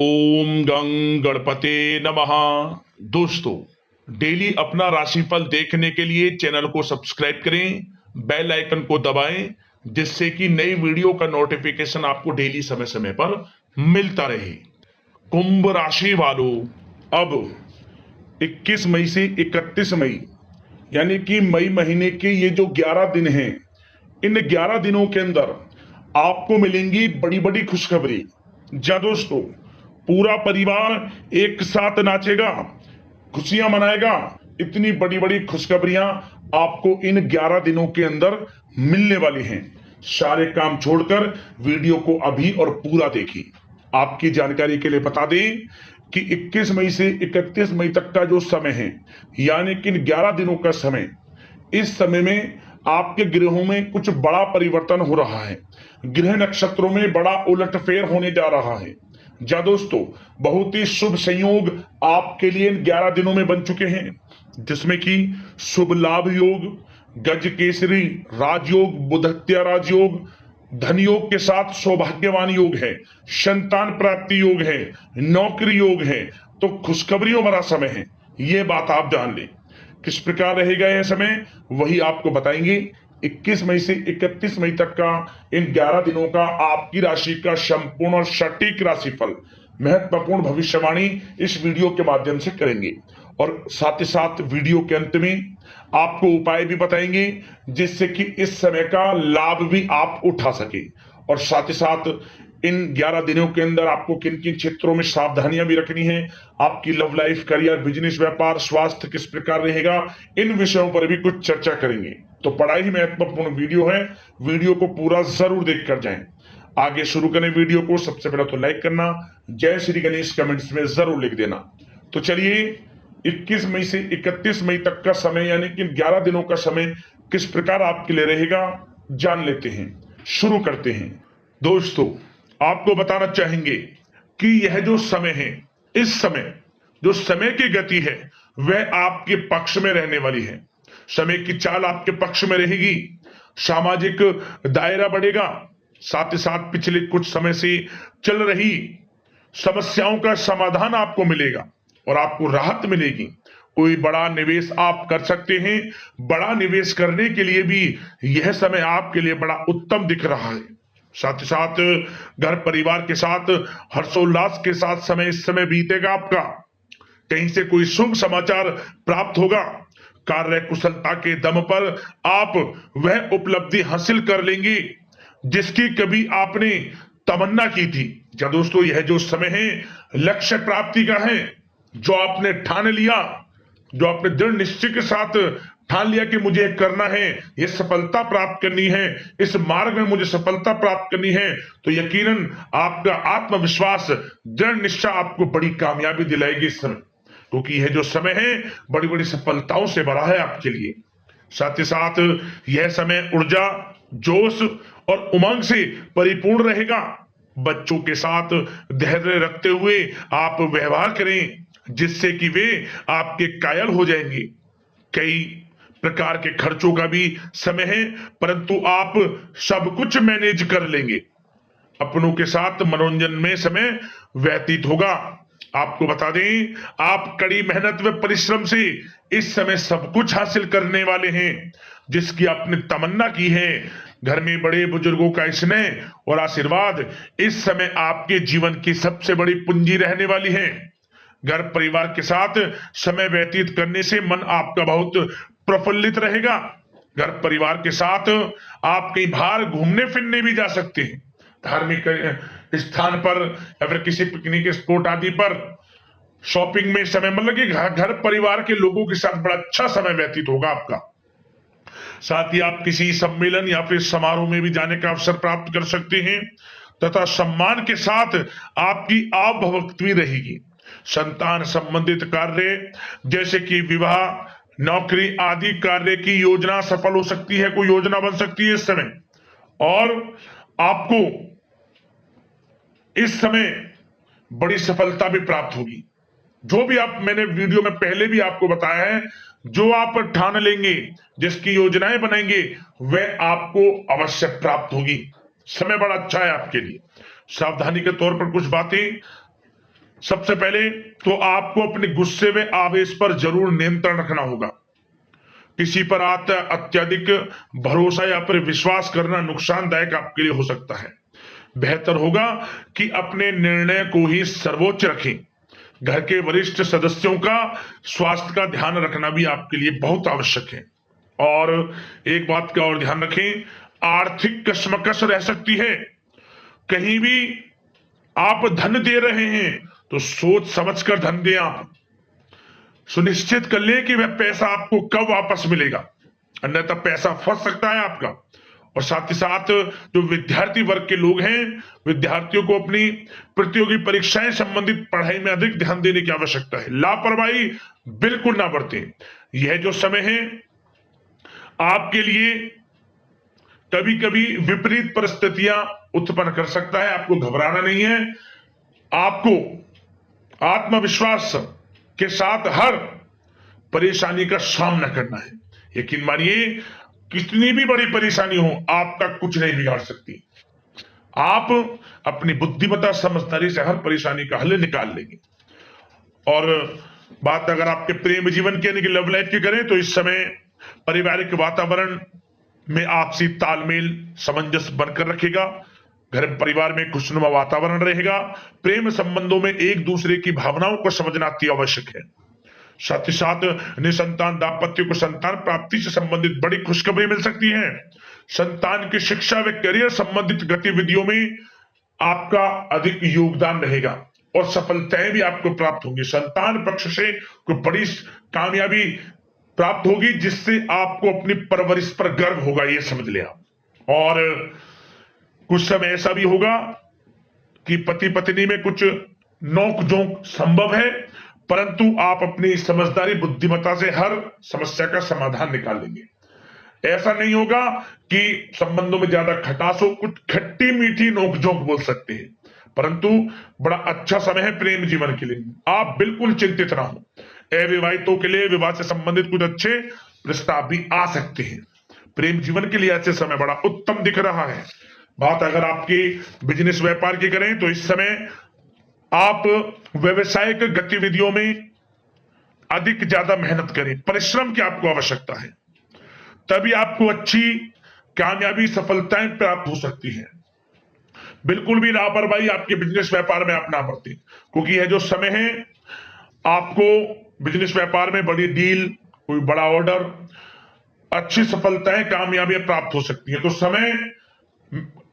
ओम गं गणपते नमः। दोस्तों, डेली अपना राशिफल देखने के लिए चैनल को सब्सक्राइब करें, बेल आइकन को दबाएं, जिससे कि नई वीडियो का नोटिफिकेशन आपको डेली समय समय पर मिलता रहे। कुंभ राशि वालों, अब 21 मई से 31 मई यानी कि मई महीने के ये जो 11 दिन हैं, इन 11 दिनों के अंदर आपको मिलेंगी बड़ी बड़ी खुशखबरी। जा दोस्तों, पूरा परिवार एक साथ नाचेगा, खुशियां मनाएगा। इतनी बड़ी बड़ी खुशखबरियां आपको इन 11 दिनों के अंदर मिलने वाली हैं। सारे काम छोड़कर वीडियो को अभी और पूरा देखिए। आपकी जानकारी के लिए बता दें कि 21 मई से 31 मई तक का जो समय है, यानी कि इन 11 दिनों का समय, इस समय में आपके ग्रहों में कुछ बड़ा परिवर्तन हो रहा है। ग्रह नक्षत्रों में बड़ा उलटफेर होने जा रहा है। जा दोस्तों, बहुत ही शुभ संयोग आपके लिए इन 11 दिनों में बन चुके हैं, जिसमें कि शुभ लाभ योग, गज केसरी राजयोग, बुधत्या राजयोग, धन योग के साथ सौभाग्यवान योग है, संतान प्राप्ति योग है, नौकरी योग है। तो खुशखबरियों भरा समय है, ये बात आप जान लें। किस प्रकार रहेगा यह समय, वही आपको बताएंगे। 21 मई से 31 मई तक का इन 11 दिनों का आपकी राशि का संपूर्ण और सटीक राशिफल, महत्वपूर्ण भविष्यवाणी इस वीडियो के माध्यम से करेंगे। और साथ ही साथ वीडियो के अंत में आपको उपाय भी बताएंगे, जिससे कि इस समय का लाभ भी आप उठा सके। और साथ ही साथ इन 11 दिनों के अंदर आपको किन किन क्षेत्रों में सावधानियां भी रखनी है, आपकी लव लाइफ, करियर, बिजनेस, व्यापार, स्वास्थ्य किस प्रकार रहेगा, इन विषयों पर भी कुछ चर्चा करेंगे। तो बड़ा ही महत्वपूर्ण वीडियो है, वीडियो को पूरा जरूर देख कर जाएं। आगे शुरू करें वीडियो को। सबसे पहले तो लाइक करना, जय श्री गणेश कमेंट्स में जरूर लिख देना। तो चलिए, 21 मई से 31 मई तक का समय, यानी कि 11 दिनों का समय किस प्रकार आपके लिए रहेगा, जान लेते हैं। शुरू करते हैं। दोस्तों, आपको बताना चाहेंगे कि यह जो समय है, इस समय जो समय की गति है, वह आपके पक्ष में रहने वाली है। समय की चाल आपके पक्ष में रहेगी, सामाजिक दायरा बढ़ेगा। साथ ही साथ पिछले कुछ समय से चल रही समस्याओं का समाधान आपको मिलेगा और आपको राहत मिलेगी। कोई बड़ा निवेश आप कर सकते हैं। बड़ा निवेश करने के लिए भी यह समय आपके लिए बड़ा उत्तम दिख रहा है। साथ ही साथ घर परिवार के साथ हर्षोल्लास के साथ समय इस समय बीतेगा आपका। कहीं से कोई शुभ समाचार प्राप्त होगा। कार्य कुशलता के दम पर आप वह उपलब्धि हासिल कर लेंगे जिसकी कभी आपने तमन्ना की थी। क्या दोस्तों, यह जो समय है लक्ष्य प्राप्ति का है। जो आपने ठान लिया, जो आपने दृढ़ निश्चय के साथ ठान लिया कि मुझे करना है, ये सफलता प्राप्त करनी है, इस मार्ग में मुझे सफलता प्राप्त करनी है, तो यकीनन आपका आत्मविश्वास, दृढ़ निश्चय आपको बड़ी कामयाबी दिलाएगी इस समय। क्योंकि यह जो समय है बड़ी बड़ी सफलताओं से भरा है आपके लिए। साथ ही साथ यह समय ऊर्जा, जोश और उमंग से परिपूर्ण रहेगा। बच्चों के साथ धैर्य रखते हुए आप व्यवहार करें, जिससे कि वे आपके कायल हो जाएंगे। कई प्रकार के खर्चों का भी समय है, परंतु आप सब कुछ मैनेज कर लेंगे। अपनों के साथ मनोरंजन में समय व्यतीत होगा। आपको बता दें, आप कड़ी मेहनत व परिश्रम से इस समय सब कुछ हासिल करने वाले हैं, जिसकी आपने तमन्ना की है। घर में बड़े बुजुर्गों का स्नेह और आशीर्वाद इस समय आपके जीवन की सबसे बड़ी पूंजी रहने वाली है। घर परिवार के साथ समय व्यतीत करने से मन आपका बहुत प्रफुल्लित रहेगा। घर परिवार के साथ आप कहीं बाहर घूमने फिरने भी जा सकते हैं, धार्मिक स्थान पर या फिर किसी पिकनिक स्पॉट आदि पर, शॉपिंग में समय, मतलब कि घर परिवार के लोगों के साथ बड़ा अच्छा समय व्यतीत होगा आपका। साथ ही आप किसी सम्मेलन या फिर समारोह में भी जाने का अवसर प्राप्त कर सकते हैं तथा सम्मान के साथ आपकी आवभगत भी रहेगी। संतान संबंधित कार्य जैसे कि विवाह, नौकरी आदि कार्य की योजना सफल हो सकती है, कोई योजना बन सकती है इस समय। और आपको इस समय बड़ी सफलता भी प्राप्त होगी। जो भी आप, मैंने वीडियो में पहले भी आपको बताया है, जो आप ठान लेंगे, जिसकी योजनाएं बनाएंगे, वह आपको अवश्य प्राप्त होगी। समय बड़ा अच्छा है आपके लिए। सावधानी के तौर पर कुछ बातें सबसे पहले तो आपको अपने गुस्से में आवेश पर जरूर नियंत्रण रखना होगा। किसी पर अत्यधिक भरोसा या फिर विश्वास करना नुकसानदायक आपके लिए हो सकता है। बेहतर होगा कि अपने निर्णय को ही सर्वोच्च रखें। घर के वरिष्ठ सदस्यों का स्वास्थ्य का ध्यान रखना भी आपके लिए बहुत आवश्यक है। और एक बात का और ध्यान रखें, आर्थिक कशमकश रह सकती है। कहीं भी आप धन दे रहे हैं तो सोच समझकर धन दें। आप सुनिश्चित कर लें कि वह पैसा आपको कब वापस मिलेगा, अन्यथा पैसा फंस सकता है आपका। और साथ ही साथ जो विद्यार्थी वर्ग के लोग हैं, विद्यार्थियों को अपनी प्रतियोगी परीक्षाएं संबंधित पढ़ाई में अधिक ध्यान देने की आवश्यकता है। लापरवाही बिल्कुल ना बरतें। यह जो समय है आपके लिए कभी कभी विपरीत परिस्थितियां उत्पन्न कर सकता है। आपको घबराना नहीं है, आपको आत्मविश्वास के साथ हर परेशानी का सामना करना है। यकीन मानिए, कितनी भी बड़ी परेशानी हो आपका कुछ नहीं बिगाड़ सकती। आप अपनी बुद्धिमत्ता समझदारी से हर परेशानी का हल निकाल लेंगे। और बात अगर आपके प्रेम जीवन की यानी कि लव लाइफ की करें तो इस समय पारिवारिक वातावरण में आपसी तालमेल सामंजस्य बनकर रखेगा। घर परिवार में खुशनुमा वातावरण रहेगा। प्रेम संबंधों में एक दूसरे की भावनाओं को समझना अति आवश्यक है। साथ ही साथ निसंतान दाम्पत्य को संतान प्राप्ति से संबंधित बड़ी खुशखबरी मिल सकती है। संतान की शिक्षा व करियर संबंधित गतिविधियों में आपका अधिक योगदान रहेगा और सफलताएं भी आपको प्राप्त होंगी। संतान पक्ष से कोई बड़ी कामयाबी प्राप्त होगी जिससे आपको अपनी परवरिश पर गर्व होगा, ये समझ लिया। और कुछ समय ऐसा भी होगा कि पति पत्नी में कुछ नोक झोंक संभव है, परंतु आप अपनी समझदारी बुद्धिमत्ता से हर समस्या का समाधान निकाल लेंगे। ऐसा नहीं होगा कि संबंधों में ज्यादा खटास हो, कुछ खट्टी मीठी नोकझोंक बोल सकते हैं, परंतु बड़ा अच्छा समय है प्रेम जीवन के लिए। आप बिल्कुल चिंतित ना हो। अविवाहितों के लिए विवाह से संबंधित कुछ अच्छे प्रस्ताव भी आ सकते हैं। प्रेम जीवन के लिए ऐसे समय बड़ा उत्तम दिख रहा है। बात अगर आपकी बिजनेस व्यापार की करें तो इस समय आप व्यवसायिक गतिविधियों में अधिक ज्यादा मेहनत करें। परिश्रम की आपको आवश्यकता है, तभी आपको अच्छी कामयाबी सफलताएं प्राप्त हो सकती है। बिल्कुल भी लापरवाही आपके बिजनेस व्यापार में आप ना बरतें, क्योंकि यह जो समय है आपको बिजनेस व्यापार में बड़ी डील, कोई बड़ा ऑर्डर, अच्छी सफलताएं कामयाबियां प्राप्त हो सकती है। तो समय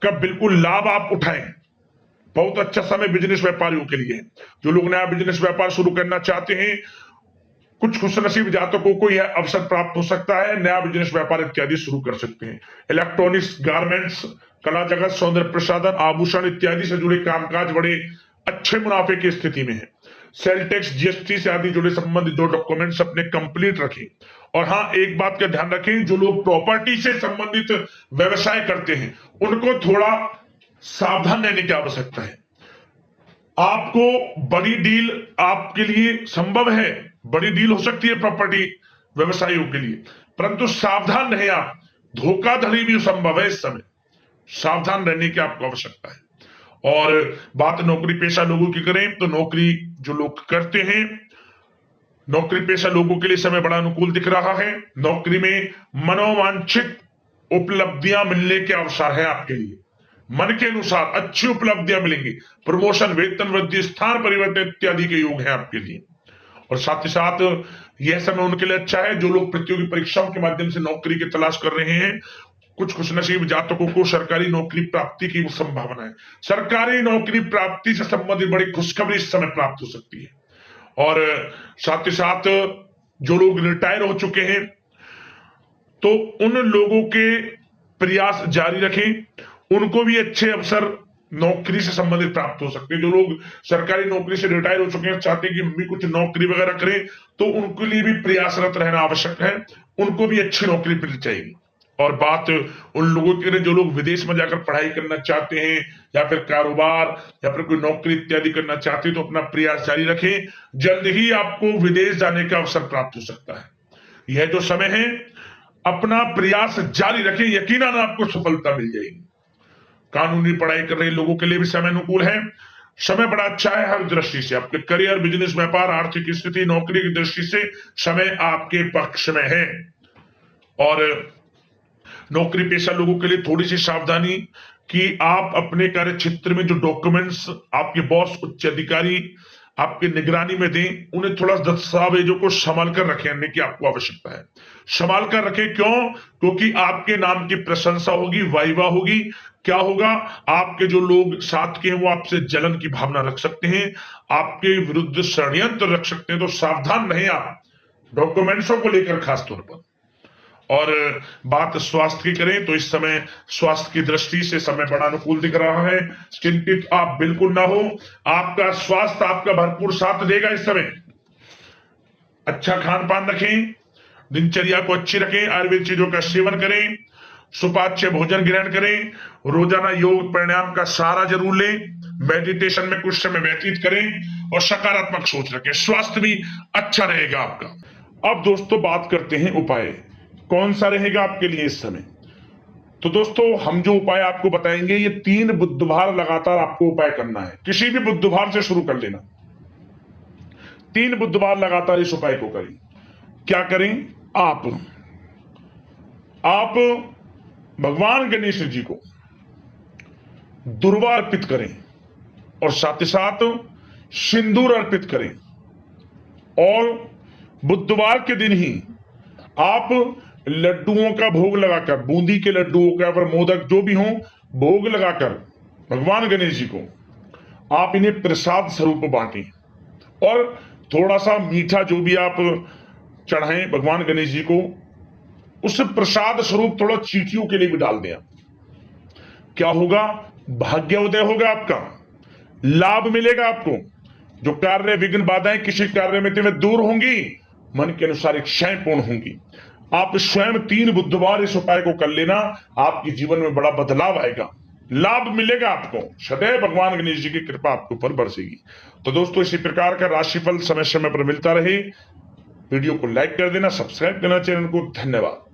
का बिल्कुल लाभ आप उठाएं। बहुत अच्छा समय बिजनेस व्यापारियों के लिए। जो लोग नया बिजनेस व्यापार शुरू करना चाहते हैं, कुछ खुशनसीब जातकों को यह अवसर प्राप्त हो सकता है, नया बिजनेस व्यापार इत्यादि शुरू कर सकते हैं। इलेक्ट्रॉनिक्स, गारमेंट्स, कला जगत, सौंदर्य प्रसाधन, आभूषण इत्यादि से जुड़े कामकाज बड़े अच्छे मुनाफे की स्थिति में है। सेल टैक्स, जीएसटी से आदि जुड़े संबंधित जो डॉक्यूमेंट्स अपने कंप्लीट रखें। और हाँ, एक बात का ध्यान रखें, जो लोग प्रॉपर्टी से संबंधित व्यवसाय करते हैं उनको थोड़ा सावधान रहने की आवश्यकता है। आपको बड़ी डील आपके लिए संभव है, बड़ी डील हो सकती है प्रॉपर्टी व्यवसायियों के लिए, परंतु सावधान रहे आप। धोखाधड़ी भी संभव है इस समय, सावधान रहने की आपको आवश्यकता है। और बात नौकरी पेशा लोगों की करें तो नौकरी जो लोग करते हैं, नौकरी पेशा लोगों के लिए समय बड़ा अनुकूल दिख रहा है। नौकरी में मनोवांछित उपलब्धियां मिलने के अवसर है आपके लिए। मन के अनुसार अच्छी उपलब्धियां मिलेंगी। प्रमोशन, वेतन वृद्धि, स्थान परिवर्तन इत्यादि के योग है आपके लिए। और साथ ही साथ यह समय उनके लिए अच्छा है जो लोग प्रतियोगी परीक्षाओं के माध्यम से नौकरी की तलाश कर रहे हैं। कुछ खुशनसीब जातकों को सरकारी नौकरी प्राप्ति की संभावना है। सरकारी नौकरी प्राप्ति से संबंधित बड़ी खुशखबरी इस समय प्राप्त हो सकती है। और साथ ही साथ जो लोग रिटायर हो चुके हैं तो उन लोगों के प्रयास जारी रखें, उनको भी अच्छे अवसर नौकरी से संबंधित प्राप्त हो सकते हैं। जो लोग सरकारी नौकरी से रिटायर हो चुके हैं, चाहते हैं कि हम भी कुछ नौकरी वगैरह करें, तो उनके लिए भी प्रयासरत रहना आवश्यक है। उनको भी अच्छी नौकरी मिल जाएगी। और बात उन लोगों के लिए जो लोग विदेश में जाकर पढ़ाई करना चाहते हैं या फिर कारोबार या फिर कोई नौकरी इत्यादि करना चाहते हैं, तो अपना प्रयास जारी रखें। जल्द ही आपको विदेश जाने का अवसर प्राप्त हो सकता है। यह जो समय है अपना प्रयास जारी रखें, यकीनन आपको सफलता मिल जाएगी। कानूनी पढ़ाई कर रहे लोगों के लिए भी समय अनुकूल है। समय बड़ा अच्छा है हर दृष्टि से। आपके करियर, बिजनेस, व्यापार, आर्थिक स्थिति, नौकरी की दृष्टि से समय आपके पक्ष में है। और नौकरी पेशा लोगों के लिए थोड़ी सी सावधानी कि आप अपने कार्य क्षेत्र में जो डॉक्यूमेंट्स आपके बॉस, उच्च अधिकारी आपके निगरानी में दें, उन्हें थोड़ा दस्तावेजों को संभाल कर रखने की आपको आवश्यकता है। संभाल कर रखें, क्यों? क्योंकि आपके नाम की प्रशंसा होगी, वाइवा होगी। क्या होगा? आपके जो लोग साथ के हैं वो आपसे जलन की भावना रख सकते हैं, आपके विरुद्ध षड्यंत्र रख सकते हैं। तो सावधान रहें आप डॉक्यूमेंट्सों को लेकर खास तौर पर। और बात स्वास्थ्य की करें तो इस समय स्वास्थ्य की दृष्टि से समय बड़ा अनुकूल दिख रहा है। चिंतित आप बिल्कुल ना हो, आपका स्वास्थ्य आपका भरपूर साथ देगा इस समय। अच्छा खान पान रखें, दिनचर्या को अच्छी रखें, आयुर्वेद चीजों का सेवन करें, सुपाच्य भोजन ग्रहण करें, रोजाना योग प्राणायाम का सहारा जरूर लें, मेडिटेशन में कुछ समय व्यतीत करें और सकारात्मक सोच रखें। स्वास्थ्य भी अच्छा रहेगा आपका। अब दोस्तों बात करते हैं उपाय, कौन सा रहेगा आपके लिए इस समय। तो दोस्तों हम जो उपाय आपको बताएंगे, ये 3 बुधवार लगातार आपको उपाय करना है। किसी भी बुधवार से शुरू कर लेना, 3 बुधवार लगातार इस उपाय को करें। क्या करें? आप भगवान गणेश जी को दुर्वा अर्पित करें और साथ ही साथ सिंदूर अर्पित करें। और बुधवार के दिन ही आप लड्डुओं का भोग लगाकर, बूंदी के लड्डुओं का या मोदक जो भी हो, भोग लगाकर भगवान गणेश जी को आप इन्हें प्रसाद स्वरूप बांटें। और थोड़ा सा मीठा जो भी आप चढ़ाएं भगवान गणेश जी को, उस प्रसाद स्वरूप थोड़ा चींटियों के लिए भी डाल दें। क्या होगा? भाग्योदय होगा, आपका लाभ मिलेगा आपको। जो कार्य विघ्न बाधाएं किसी कार्य में तुम्हें दूर होंगी, मन के अनुसार इच्छाएं पूर्ण होंगी। आप स्वयं 3 बुधवार इस उपाय को कर लेना, आपके जीवन में बड़ा बदलाव आएगा, लाभ मिलेगा आपको। सदैव भगवान गणेश जी की कृपा आपके ऊपर बरसेगी। तो दोस्तों इसी प्रकार का राशिफल समय समय पर मिलता रहे। वीडियो को लाइक कर देना, सब्सक्राइब करना चैनल को। धन्यवाद।